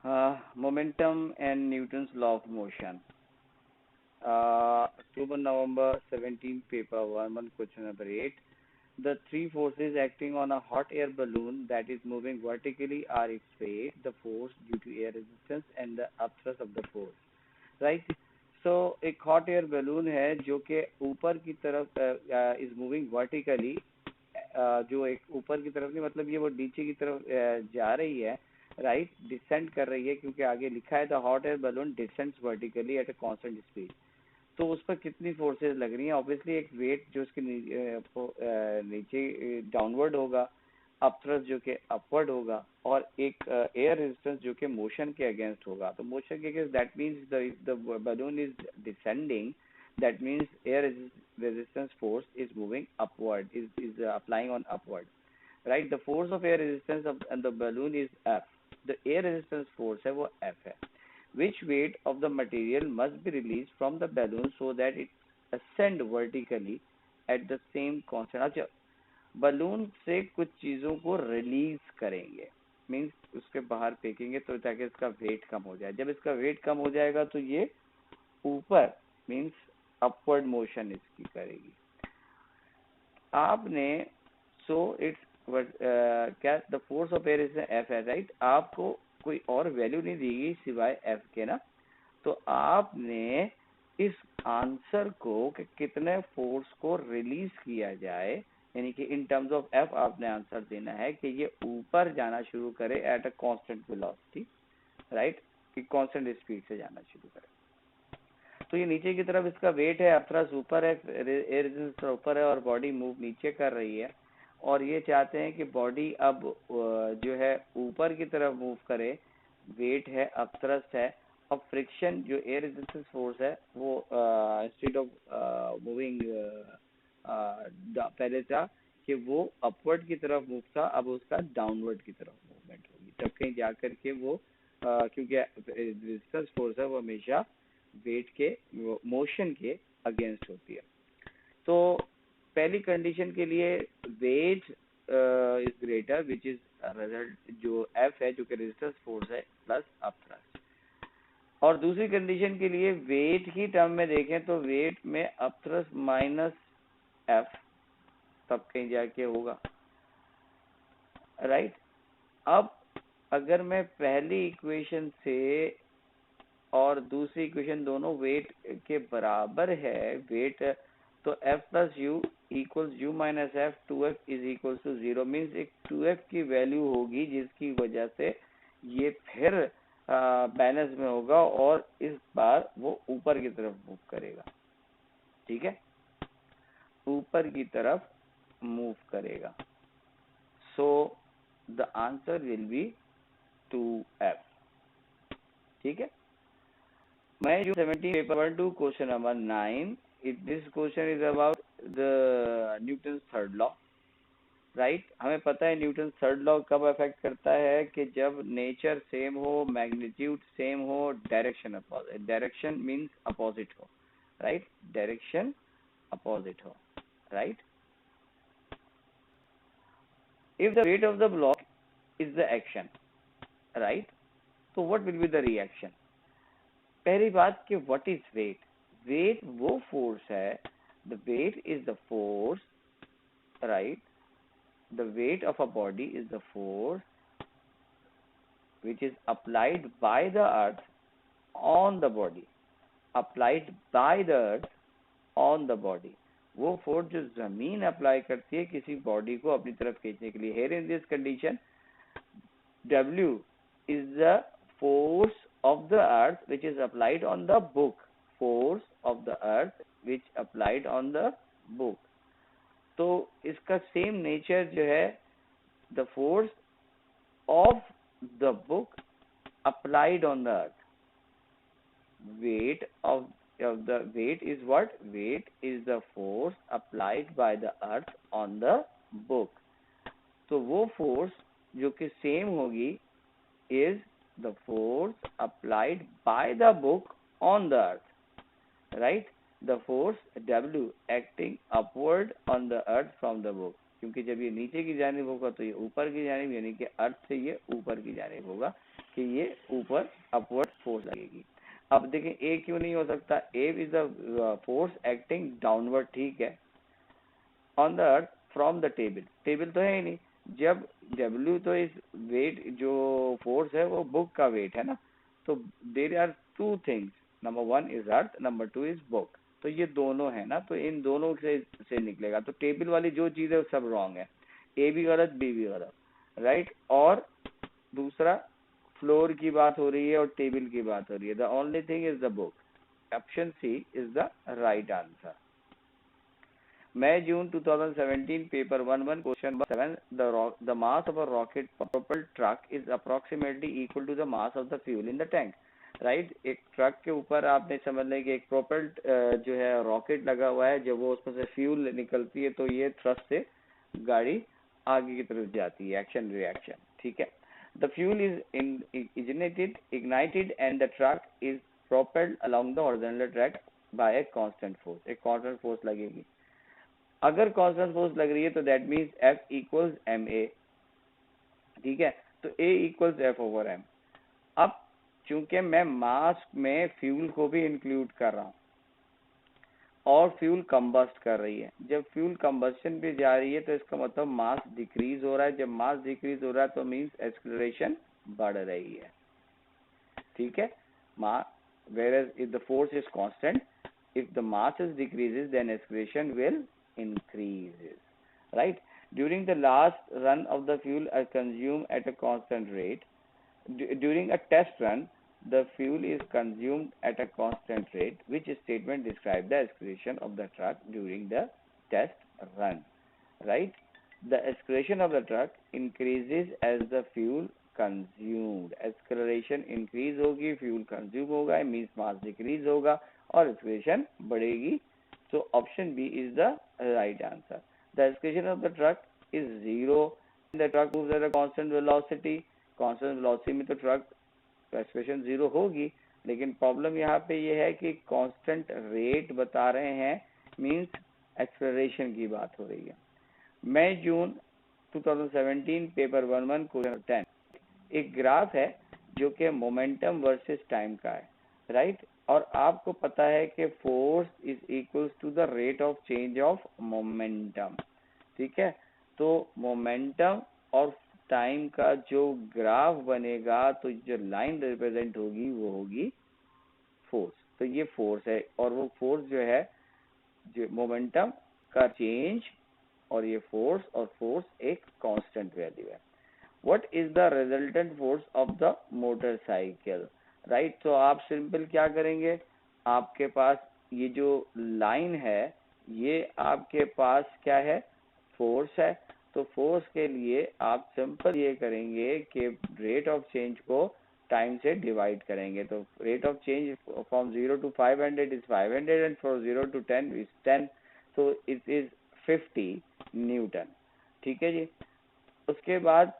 Momentum and Newton's law of motion. October, November 17, paper 1, question number 8. The three forces acting on a hot air balloon that is moving vertically are its weight, the force due to air resistance, and the upthrust of the force. Right? So एक hot air balloon है जो कि ऊपर की तरफ is moving vertically, जो एक ऊपर की तरफ नहीं, मतलब ये वो नीचे की तरफ जा रही है, राइट, डिसेंड कर रही है, क्योंकि आगे लिखा है the hot air balloon descends vertically at a constant speed. तो उस पर कितनी फोर्सेस लग रही हैं? ऑब्वियसली एक वेट जो उसके नीचे डाउनवर्ड होगा, अपथ्रस्ट जो कि अपवर्ड होगा, और एक एयर रेजिस्टेंस जो कि मोशन के अगेंस्ट होगा। तो मोशन के against, that means the balloon is descending, that means air resistance force is moving upward, is applying on upward, right. The force of air resistance of the balloon is F, the air resistance force है वो F है। Which weight of the material must be released from the balloon so that it ascend vertically at the same constant? अच्छा, balloon से कुछ चीजों को release करेंगे, means उसके बाहर फेंकेंगे तो ताकि इसका वेट कम हो जाए। जब इसका वेट कम हो जाएगा तो ये ऊपर, मीन्स अपवर्ड मोशन इसकी करेगी। आपने सो इट्स क्या the force of air is F है, राइट। आपको कोई और वैल्यू नहीं दी गई सिवाय एफ के ना, तो आपने इस आंसर को कि कितने फोर्स को रिलीज किया जाए, यानी कि इन टर्म्स ऑफ एफ आपने आंसर देना है कि ये ऊपर जाना शुरू करे at a constant velocity, right, कि कांस्टेंट स्पीड से जाना शुरू करे। तो ये नीचे की तरफ इसका वेट है, अपथ्रस्ट ऊपर है, एयर रेजिस्टेंस ऊपर है और बॉडी मूव नीचे कर रही है, और ये चाहते हैं कि बॉडी अब जो है ऊपर की तरफ मूव करे, वेट है, अपथ्रस्ट है, और फ्रिक्शन जो एयर रेजिस्टेंस फोर्स है वो इंस्टेड ऑफ मूविंग पहले था कि वो अपवर्ड की तरफ मूव था, अब उसका डाउनवर्ड की तरफ मूवमेंट होगी, तब कहीं जाकर के वो क्योंकि रेजिस्टेंस फोर्स है वो हमेशा वेट के मोशन के अगेंस्ट होती है। तो पहली कंडीशन के लिए weight is greater which is result जो एफ है जो कि रेजिस्टेंस फोर्स है प्लस अपथ्रस्ट, और दूसरी कंडीशन के लिए वेट की टर्म में देखें तो वेट में अपथ्रस्ट माइनस एफ, तब कहीं जाके होगा, राइट। अब अगर मैं पहली इक्वेशन से और दूसरी इक्वेशन दोनों वेट के बराबर है, वेट तो F plus U equals U minus F, 2f is equals to 0, means एक 2f की वैल्यू होगी जिसकी वजह से ये फिर बैलेंस में होगा और इस बार वो ऊपर की तरफ मूव करेगा, ठीक है, ऊपर की तरफ मूव करेगा। So the answer will be 2f, ठीक है। मैं जो 17 paper 2 question number 9, this question is about the Newton's third law, right. हमें पता है न्यूटन थर्ड लॉ कब अफेक्ट करता है कि जब नेचर सेम हो, मैग्नीट्यूड सेम हो, direction opposite, direction means opposite हो, राइट, डायरेक्शन अपोजिट हो, right. If the weight of the block is the action, right, तो what will be the reaction? पहली बात कि व्हाट इज वेट? वेट वो force है, the weight is the force, right, the weight of a body is the force which is applied by the earth on the body, applied by the earth on the body, वो force जो जमीन apply करती है किसी body को अपनी तरफ खींचने के लिए। here in this condition W is the force of the earth which is applied on the book, force of the earth which applied on the book, तो इसका सेम नेचर जो है, the force of the book applied on the earth, weight of the weight is what? Weight is the force applied by the earth on the book, तो वो force जो कि same होगी is the force applied by the book on the earth, right, the force W acting upward on the earth from the book, क्योंकि जब ये नीचे की जानिब होगा तो ये ऊपर की जानिब, यानी कि अर्थ से ये ऊपर की जानिब होगा कि ये ऊपर अपवर्ड फोर्स लगेगी। अब देखें ए क्यों नहीं हो सकता, A is the force acting downward, ठीक है, on the earth from the table, table तो है ही नहीं, जब डब्ल्यू तो इस वेट जो फोर्स है वो बुक का वेट है ना, तो there are two things, number one is earth, number two is book, तो ये दोनों है ना, तो इन दोनों से निकलेगा, तो टेबल वाली जो चीज है वो सब रॉन्ग है, ए भी गलत बी भी गलत, राइट। और दूसरा फ्लोर की बात हो रही है और टेबल की बात हो रही है, the only thing is the book, option C is the right answer. May June 2017 paper 11 question 7 the mass of a rocket propelled truck is approximately equal to the mass of the fuel in the tank, right. एक truck के ऊपर आपने समझ लें कि एक propelled जो है रॉकेट लगा हुआ है, जब वो उसमें से फ्यूल निकलती है तो ये थ्रस्ट से गाड़ी आगे की तरफ जाती है, एक्शन रिएक्शन, ठीक है। The fuel is ignited and the truck is propelled along the horizontal track by a constant force, एक कांस्टेंट फोर्स लगेगी। अगर कांस्टेंट फोर्स लग रही है तो that means F equals M A, ठीक है, तो A equals F over M. अब चूंकि मैं मास में फ्यूल को भी इंक्लूड कर रहा हूं और फ्यूल कंबस्ट कर रही है, जब फ्यूल कंबस्शन पे जा रही है तो इसका मतलब मास डिक्रीज हो रहा है, जब मास डिक्रीज हो रहा है तो मीन्स एक्सेलरेशन बढ़ रही है, ठीक है। whereas if the force is constant, if the mass is decreases then acceleration will increases, right. During the last run of the fuel are consumed at a constant rate. During a test run the fuel is consumed at a constant rate. Which statement describes the acceleration of the truck during the test run, right. The acceleration of the truck increases as the fuel consumed. Acceleration increase होगी, fuel consume होगा, means mass decrease होगा और acceleration बढ़ेगी, so option B is the right answer. The acceleration of the truck is 0. The truck moves at a constant velocity. Constant velocity में तो truck acceleration 0 होगी, लेकिन problem यहाँ पे ये है कि कांस्टेंट रेट बता रहे हैं, मींस एक्सेलरेशन की बात हो रही है। मई जून 2017 पेपर 11 क्वेश्चन 10, एक ग्राफ है जो कि मोमेंटम वर्सेस टाइम का है, राइट। और आपको पता है कि force is equals to the rate of change of momentum, ठीक है। तो मोमेंटम और टाइम का जो ग्राफ बनेगा तो जो लाइन रिप्रेजेंट होगी वो होगी फोर्स, तो ये फोर्स है और वो फोर्स जो है जो मोमेंटम का चेंज और ये फोर्स, और फोर्स एक कांस्टेंट वैल्यू है। What is the resultant force of the motorcycle, right. तो आप सिंपल क्या करेंगे, आपके पास ये जो लाइन है ये आपके पास क्या है, फोर्स है, तो फोर्स के लिए आप सिंपल ये करेंगे कि रेट ऑफ चेंज को टाइम से डिवाइड करेंगे, तो rate of change from 0 to 500 is 500 and from 0 to 10 is 10, तो इट इज 50 न्यूटन, ठीक है जी। उसके बाद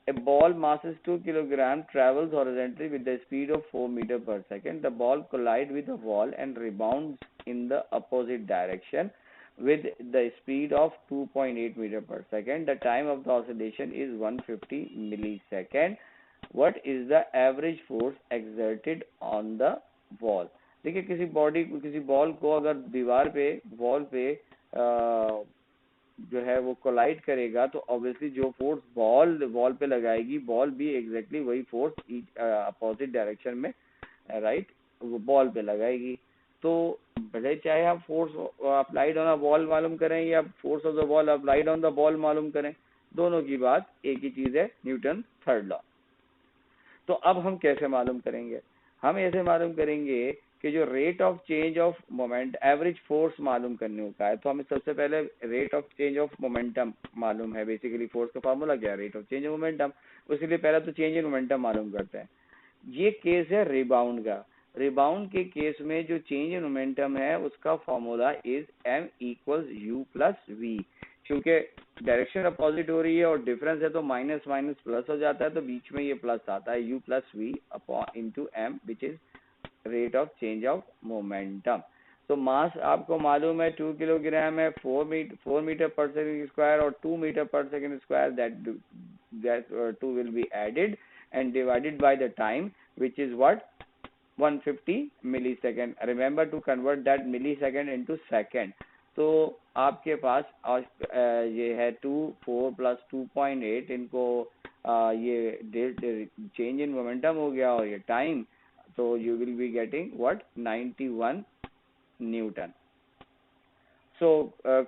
a ball masses 2 kilogram travels horizontally with the speed of 4 meter per second. The ball collides with the wall and rebounds in the opposite direction with the speed of 2.8 meter per second. The time of the oscillation is 150 millisecond. What is the average force exerted on the wall? देखिए किसी ball को अगर दीवार पे wall पे जो है वो कोलाइड करेगा तो ऑब्वियसली जो फोर्स बॉल वॉल पे लगाएगी, बॉल भी एग्जैक्टली वही फोर्स अपोजिट डायरेक्शन में, राइट, वो बॉल पे लगाएगी। तो भले चाहे हम force applied on a ball मालूम करें या force of the ball applied on the ball मालूम करें, दोनों की बात एक ही चीज है, न्यूटन थर्ड लॉ। तो अब हम कैसे मालूम करेंगे, हम ऐसे मालूम करेंगे कि जो rate of change of moment average force मालूम करने का है, तो हमें सबसे पहले rate of change of momentum मालूम है। बेसिकली फोर्स का फार्मूला क्या है, rate of change of momentum, उसके लिए पहले तो चेंज इन मोमेंटम मालूम करते हैं। ये केस है रिबाउंड का। रिबाउंड के केस में जो चेंज इन मोमेंटम है उसका formula is m equals u plus v। क्योंकि डायरेक्शन अपोजिट हो रही है और डिफरेंस है तो माइनस माइनस प्लस हो जाता है, तो बीच में ये प्लस आता है, u plus v upon into m which is rate of change of momentum. तो मास आपको मालूम है 2 किलोग्राम है, 4 मीटर पर सेकंड स्क्वायर और 2 मीटर पर second square, that two will be added and divided by the time, which is what, 150 millisecond. Remember to convert that millisecond into second. तो आपके पास ये है 2 4 प्लस 2.8, इनको ये चेंज इन मोमेंटम हो गया और ये टाइम, तो you will be getting what, 91 Newton. So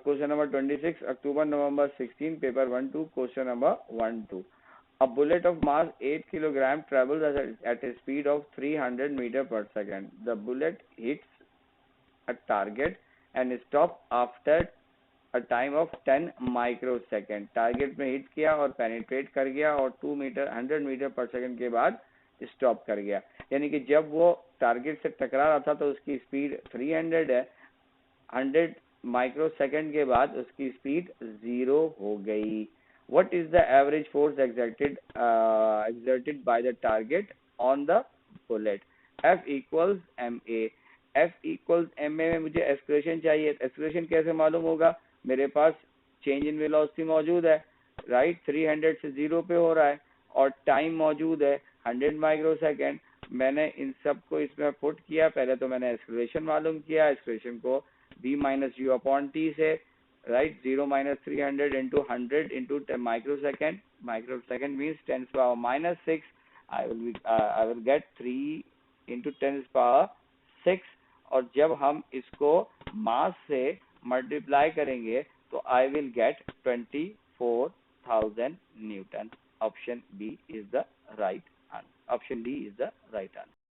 question number 26, October November 16, paper 1-2, question number 1-2. A bullet of mass 8 kilogram travels at a speed of 300 meter per second. The bullet hits a target and stops after a time of 10 microsecond. Target में hit किया और penetrate कर गया और 100 metre पर second के बाद stop कर गया. यानी कि जब वो टारगेट से टकरा रहा था तो उसकी स्पीड 300 है, 100 माइक्रोसेकंड के बाद उसकी स्पीड 0 हो गई. What is the average force exerted by the target on the bullet? F equals ma. F equals ma में मुझे एक्सप्रेशन चाहिए. एक्सप्रेशन कैसे मालूम होगा? मेरे पास चेंज इन वेलोसिटी मौजूद है, राइट, 300 से 0 पे हो रहा है और टाइम मौजूद है 100 माइक्रोसेकंड. मैंने इन सब को इसमें पुट किया. पहले तो मैंने एक्सप्रेशन मालूम किया, एक्सप्रेशन को v minus u upon t से, right, 0 minus 300 into 100 into 10 microsecond. Microsecond means 10 to the power minus 6. I will get 3 into 10 to the power 6. और जब हम इसको मास से मल्टीप्लाई करेंगे तो I will get 24,000 Newton. Option B is the right answer. Option D is the right answer.